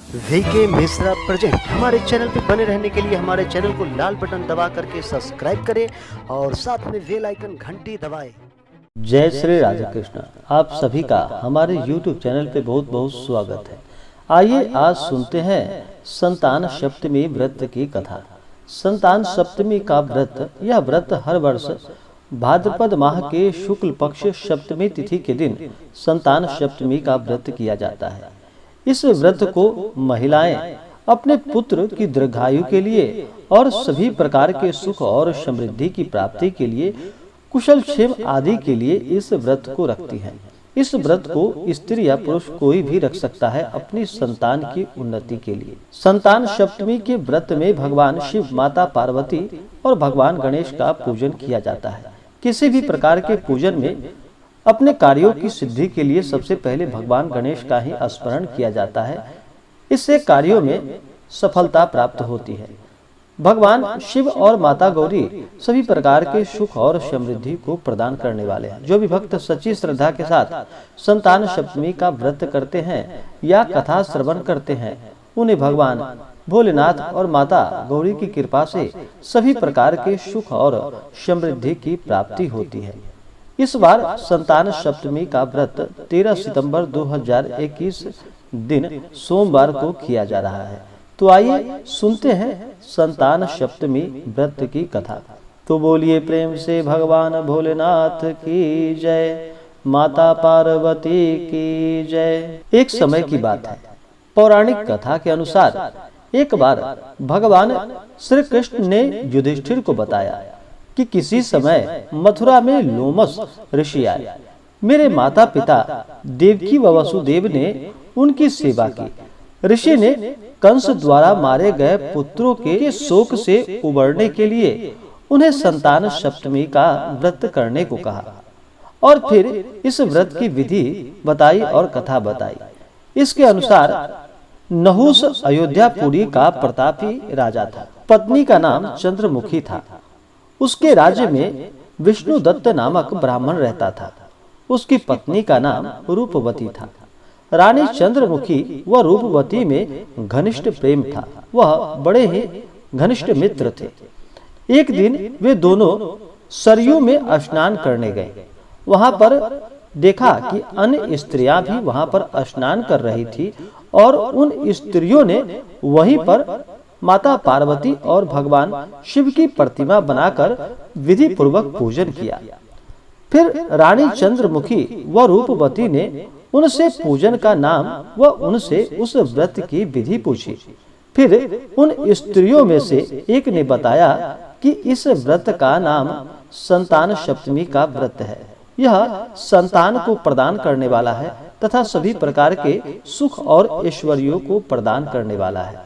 VK Mishra present. हमारे channel पर बने रहने के लिए हमारे चैनल को लाल बटन दबा करके सब्सक्राइब करें और साथ में बेल आइकन घंटी दबाएं। जय श्री राधा कृष्ण। आप सभी का हमारे YouTube चैनल पे बहुत बहुत स्वागत है। आइए आज सुनते हैं संतान सप्तमी व्रत की कथा। संतान सप्तमी का व्रत, यह व्रत हर वर्ष भाद्रपद माह के शुक्ल पक्ष सप्तमी तिथि के दिन संतान सप्तमी का व्रत किया जाता है। इस व्रत को महिलाएं अपने पुत्र की दीर्घायु के लिए और सभी प्रकार के सुख और समृद्धि की प्राप्ति के लिए, कुशल क्षेम आदि के लिए इस व्रत को रखती हैं। इस व्रत को स्त्री या पुरुष कोई भी रख सकता है अपनी संतान की उन्नति के लिए। संतान सप्तमी के व्रत में भगवान शिव, माता पार्वती और भगवान गणेश का पूजन किया जाता है। किसी भी प्रकार के पूजन में अपने कार्यों की सिद्धि के लिए सबसे पहले भगवान गणेश का ही स्मरण किया जाता है। इससे कार्यों में सफलता प्राप्त होती है। भगवान शिव और माता गौरी सभी प्रकार के सुख और समृद्धि को प्रदान करने वाले हैं। जो भी भक्त सच्ची श्रद्धा के साथ संतान सप्तमी का व्रत करते हैं या कथा श्रवण करते हैं, उन्हें भगवान भोलेनाथ और माता गौरी की कृपा से सभी प्रकार के सुख और समृद्धि की प्राप्ति होती है। इस बार संतान सप्तमी का व्रत 13 सितंबर 2021 दिन सोमवार को किया जा रहा है। तो आइए सुनते हैं संतान सप्तमी व्रत की कथा। तो बोलिए प्रेम से भगवान भोलेनाथ की जय, माता पार्वती की जय। एक समय की बात है। पौराणिक कथा के अनुसार एक बार भगवान श्री कृष्ण ने युधिष्ठिर को बताया कि किसी समय मथुरा में लोमस ऋषि आए। मेरे माता पिता देवकी व वसुदेव ने उनकी सेवा की। ऋषि ने कंस द्वारा मारे गए पुत्रों के शोक से उबरने के लिए उन्हें संतान सप्तमी का व्रत करने को कहा और फिर इस व्रत की विधि बताई और कथा बताई। इसके अनुसार नहुस अयोध्यापुरी का प्रतापी राजा था। पत्नी का नाम चंद्रमुखी था। उसके राज्य में विष्णुदत्त नामक ब्राह्मण रहता था। उसकी पत्नी का नाम रूपवती था। रानी चंद्रमुखी व रूपवती में घनिष्ठ प्रेम था। वह बड़े ही घनिष्ठ मित्र थे। एक दिन वे दोनों सरयू में स्नान करने गए। वहां पर देखा कि अन्य स्त्रियां भी वहां पर स्नान कर रही थी और उन स्त्रियों ने वहीं पर माता पार्वती और भगवान शिव की प्रतिमा बनाकर विधि पूर्वक पूजन किया। फिर रानी चंद्रमुखी व रूपवती ने उनसे पूजन का नाम व उनसे उस व्रत की विधि पूछी। फिर उन स्त्रियों में से एक ने बताया कि इस व्रत का नाम संतान सप्तमी का व्रत है। यह संतान को प्रदान करने वाला है तथा सभी प्रकार के सुख और ऐश्वर्यों को प्रदान करने वाला है।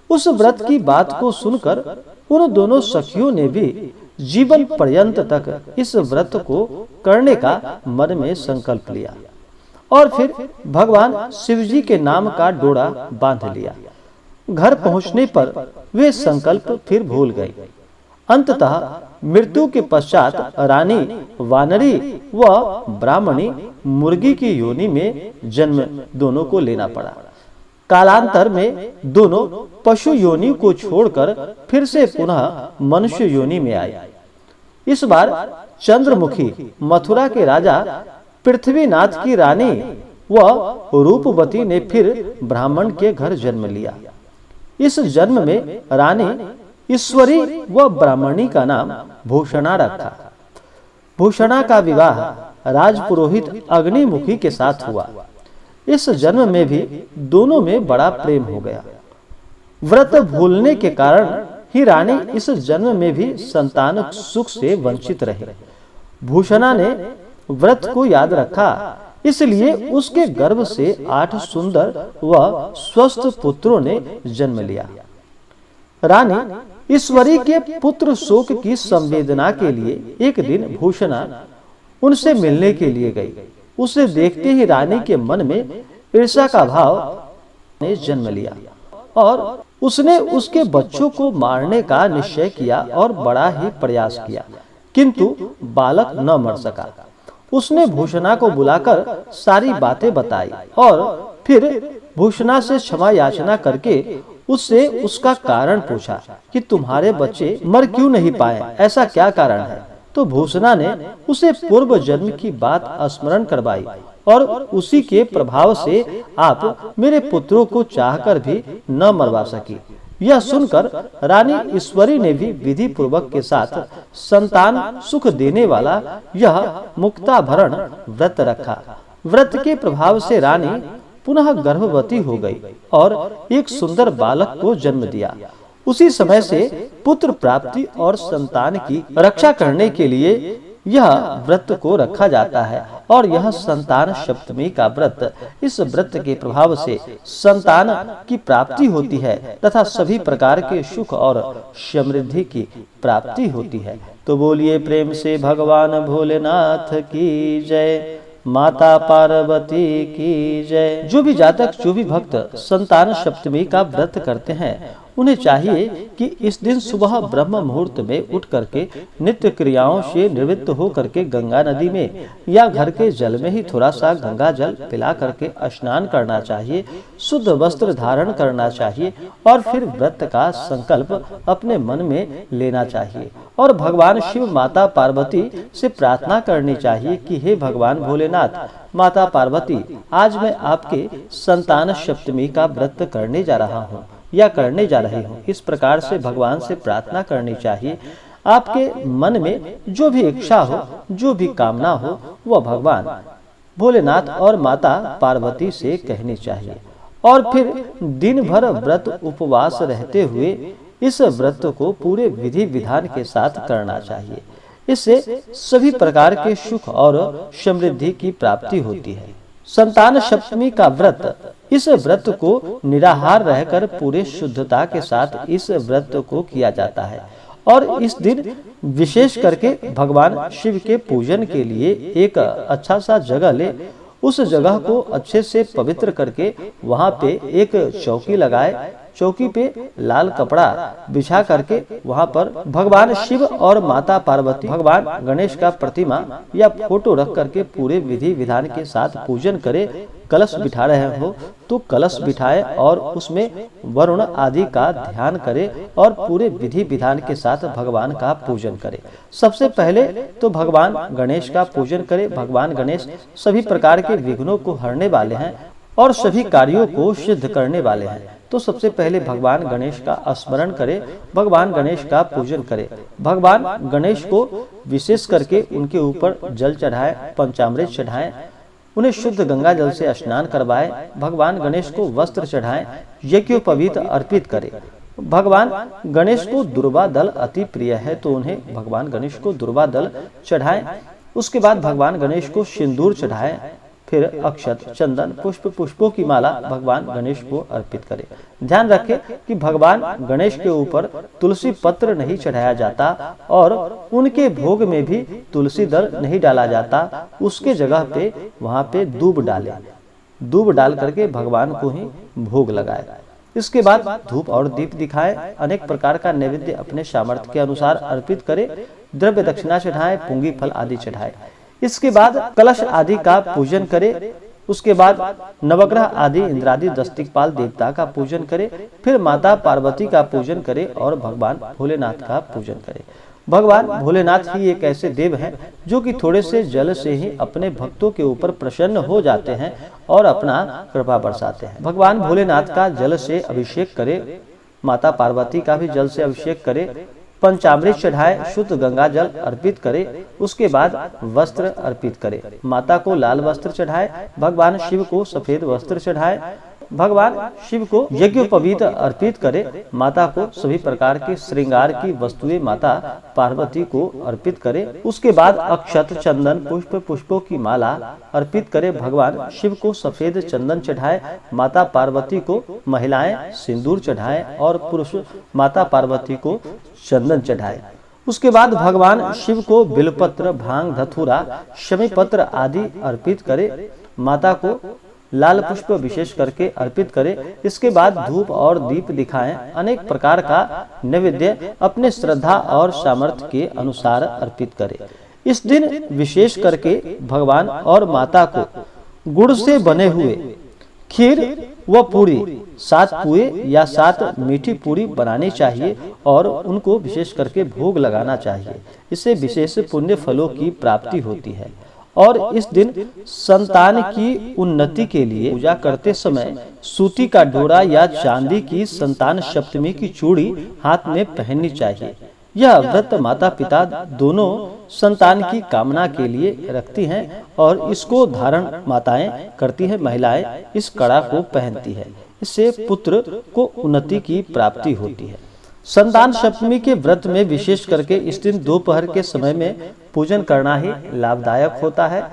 उस व्रत की बात को सुनकर उन दोनों सखियों ने भी जीवन पर्यंत तक इस व्रत को करने का मन में संकल्प लिया और फिर भगवान शिवजी के नाम का डोरा बांध लिया। घर पहुंचने पर वे संकल्प फिर भूल गए। अंततः मृत्यु के पश्चात रानी वानरी व ब्राह्मणी मुर्गी की योनि में जन्म दोनों को लेना पड़ा। कालांतर में दोनों पशु योनि को छोड़कर फिर से पुनः मनुष्य योनि में आए। इस बार चंद्रमुखी मथुरा के राजा पृथ्वीनाथ की रानी व रूपवती ने फिर ब्राह्मण के घर जन्म लिया। इस जन्म में रानी ईश्वरी व ब्राह्मणी का नाम भूषणा रखा। भूषणा का विवाह राजपुरोहित अग्निमुखी के साथ हुआ। इस जन्म में भी दोनों में बड़ा प्रेम हो गया। व्रत भूलने के कारण ही रानी इस जन्म में भी संतान सुख से वंचित रही। भूषणा ने व्रत को याद रखा, इसलिए उसके गर्भ से 8 सुंदर व स्वस्थ पुत्रों ने जन्म लिया। रानी ईश्वरी के पुत्र शोक की संवेदना के लिए एक दिन भूषणा उनसे मिलने के लिए गई। उसे देखते ही रानी के मन में ईर्ष्या का भाव ने जन्म लिया और उसने उसके बच्चों को मारने का निश्चय किया और बड़ा ही प्रयास किया, किंतु बालक न मर सका। उसने भूषणा को बुलाकर सारी बातें बताई और फिर भूषणा से क्षमा याचना करके उससे उसका कारण पूछा कि तुम्हारे बच्चे मर क्यों नहीं पाए, ऐसा क्या कारण है। तो भूषणा ने उसे पूर्व जन्म की बात स्मरण करवाई और उसी के प्रभाव से आप मेरे पुत्रों को चाहकर भी न मरवा सकी। यह सुनकर रानी ईश्वरी ने भी विधि पूर्वक के साथ संतान सुख देने वाला यह मुक्ताभरण व्रत रखा। व्रत के प्रभाव से रानी पुनः गर्भवती हो गई और एक सुंदर बालक को जन्म दिया। उसी समय से पुत्र प्राप्ति और संतान की रक्षा करने के लिए यह व्रत को रखा जाता है और यह संतान सप्तमी का व्रत, इस व्रत के प्रभाव से संतान की प्राप्ति होती है तथा सभी प्रकार के सुख और समृद्धि की प्राप्ति होती है। तो बोलिए प्रेम से भगवान भोलेनाथ की जय, माता पार्वती की जय। जो भी जातक, जो भी भक्त संतान सप्तमी का व्रत करते हैं, उन्हें चाहिए कि इस दिन सुबह ब्रह्म मुहूर्त में उठ करके नित्य क्रियाओं से निवृत्त हो करके गंगा नदी में या घर के जल में ही थोड़ा सा गंगा जल पिला करके स्नान करना चाहिए, शुद्ध वस्त्र धारण करना चाहिए और फिर व्रत का संकल्प अपने मन में लेना चाहिए और भगवान शिव माता पार्वती से प्रार्थना करनी चाहिए कि हे भगवान भोलेनाथ, माता पार्वती, आज मैं आपके संतान सप्तमी का व्रत करने जा रहा हूँ या करने जा रही हूँ। इस प्रकार से भगवान से प्रार्थना करनी चाहिए। आपके मन में जो भी इच्छा हो, जो भी कामना हो, वह भगवान भोलेनाथ और माता पार्वती से कहनी चाहिए और फिर दिन भर व्रत उपवास रहते हुए इस व्रत को पूरे विधि विधान के साथ करना चाहिए। इससे सभी प्रकार के सुख और समृद्धि की प्राप्ति होती है। संतान सप्तमी का व्रत, इस व्रत को निराहार रहकर पूरे शुद्धता के साथ इस व्रत को किया जाता है और इस दिन विशेष करके भगवान शिव के पूजन के लिए एक अच्छा सा जगह ले, उस जगह को अच्छे से पवित्र करके वहाँ पे एक चौकी लगाए, चौकी पे लाल कपड़ा बिछा करके वहाँ पर भगवान शिव और माता पार्वती, भगवान गणेश का प्रतिमा या फोटो रख करके पूरे विधि विधान के साथ पूजन करे। कलश बिठा रहे हो तो कलश बिठाए और उसमें वरुण आदि का ध्यान करे और पूरे विधि विधान के साथ भगवान का पूजन करे। सबसे पहले तो भगवान गणेश का पूजन करे। भगवान गणेश सभी प्रकार के विघ्नों को हरने वाले हैं और सभी कार्यों को सिद्ध करने वाले हैं। तो सबसे पहले भगवान गणेश का स्मरण करे, भगवान गणेश का पूजन करे। भगवान गणेश को विशेष करके उनके ऊपर जल चढ़ाए, पंचामृत चढ़ाएं, उन्हें शुद्ध गंगा जल से स्नान करवाए। भगवान गणेश को वस्त्र चढ़ाएं, यज्ञोपवीत अर्पित करे। भगवान गणेश को दुर्वा दल अति प्रिय है तो उन्हें भगवान गणेश को दुर्वा दल चढ़ाएं। उसके बाद भगवान गणेश को सिंदूर चढ़ाएं, फिर अक्षत, चंदन, पुष्पों की माला भगवान गणेश को अर्पित करें। ध्यान रखें कि भगवान गणेश के ऊपर तुलसी पत्र नहीं चढ़ाया जाता और उनके भोग में भी तुलसी दल नहीं डाला जाता। उसके जगह पे वहाँ पे दूब डालें, दूब डाल करके भगवान को ही भोग लगाए। इसके बाद धूप और दीप दिखाएं, अनेक प्रकार का नैवेद्य अपने सामर्थ्य के अनुसार अर्पित करें, द्रव्य दक्षिणा चढ़ाएं, पुंगी फल आदि चढ़ाएं। इसके बाद कलश आदि का पूजन करे। उसके बाद नवग्रह आदि इंद्रादि दस्तिकपाल देवता का पूजन करे, फिर माता पार्वती का पूजन करे और भगवान भोलेनाथ का पूजन करे। भगवान भोलेनाथ ही एक ऐसे देव हैं जो कि थोड़े से जल से ही अपने भक्तों के ऊपर प्रसन्न हो जाते हैं और अपना कृपा बरसाते हैं। भगवान भोलेनाथ का जल से अभिषेक करे, माता पार्वती का भी जल से अभिषेक करे, पंचामृत चढ़ाए, शुद्ध गंगा जल अर्पित करे। उसके बाद वस्त्र अर्पित करे, माता को लाल वस्त्र चढ़ाए, भगवान शिव को सफेद वस्त्र चढ़ाए, भगवान शिव को यज्ञोपवीत अर्पित करे, माता को सभी प्रकार के श्रृंगार की वस्तुएं माता पार्वती को अर्पित करे। उसके बाद अक्षत, चंदन, पुष्पों की माला अर्पित करे, भगवान शिव को सफेद चंदन चढ़ाए, माता पार्वती को महिलाएं सिंदूर चढ़ाए और पुरुष माता पार्वती को चंदन चढ़ाए। उसके बाद भगवान शिव को बिलपत्र, भांग, धतूरा, शमी पत्र आदि अर्पित करे, माता को लाल पुष्प विशेष करके अर्पित करे। इसके बाद धूप और दीप दिखाएं, अनेक प्रकार का नैवेद्य अपने श्रद्धा और सामर्थ्य के अनुसार अर्पित करे। इस दिन विशेष करके भगवान और माता को गुड़ से बने हुए खीर व पूरी 7 पुए या 7 मीठी पूरी बनानी चाहिए और उनको विशेष करके भोग लगाना चाहिए। इससे विशेष पुण्य फलों की प्राप्ति होती है। और इस दिन संतान की उन्नति के लिए पूजा करते समय सूती का डोरा या चांदी की संतान सप्तमी की चूड़ी हाथ में पहननी चाहिए। यह व्रत माता पिता दोनों संतान की कामना के लिए रखती हैं और इसको धारण माताएं करती हैं। महिलाएं इस कड़ा को पहनती है। इससे पुत्र को उन्नति की प्राप्ति होती है। संतान सप्तमी के व्रत में विशेष करके इस दिन दोपहर के समय में पूजन करना ही लाभदायक होता है।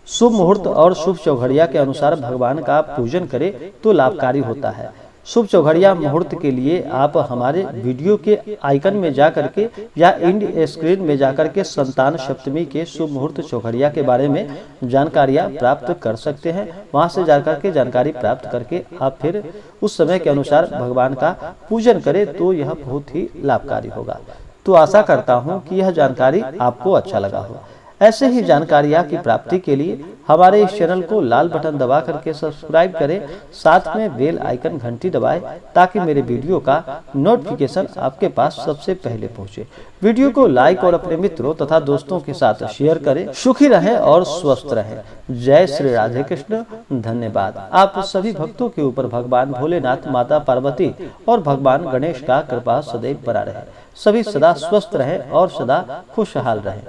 शुभ मुहूर्त और शुभ चौघड़िया के अनुसार भगवान का पूजन करें तो लाभकारी होता है। शुभ चौघड़िया मुहूर्त के लिए आप हमारे वीडियो के आइकन में जाकर के या इंड स्क्रीन में जाकर के संतान सप्तमी के शुभ मुहूर्त चौघड़िया के बारे में जानकारियां प्राप्त कर सकते हैं। वहां से जाकर के जानकारी प्राप्त करके आप फिर उस समय के अनुसार भगवान का पूजन करें तो यह बहुत ही लाभकारी होगा। तो आशा करता हूँ कि यह जानकारी आपको अच्छा लगा हो। ऐसे ही जानकारियाँ की प्राप्ति के लिए हमारे इस चैनल को लाल बटन दबा करके सब्सक्राइब करें, साथ में बेल आइकन घंटी दबाएं ताकि मेरे वीडियो का नोटिफिकेशन आपके पास सबसे पहले पहुंचे। वीडियो को लाइक और अपने मित्रों तथा दोस्तों के साथ शेयर करें। सुखी रहें और स्वस्थ रहें। जय श्री राधे कृष्ण। धन्यवाद। आप सभी भक्तों के ऊपर भगवान भोलेनाथ, माता पार्वती और भगवान गणेश का कृपा सदैव बना रहे। सभी सदा स्वस्थ रहें और सदा खुशहाल रहें।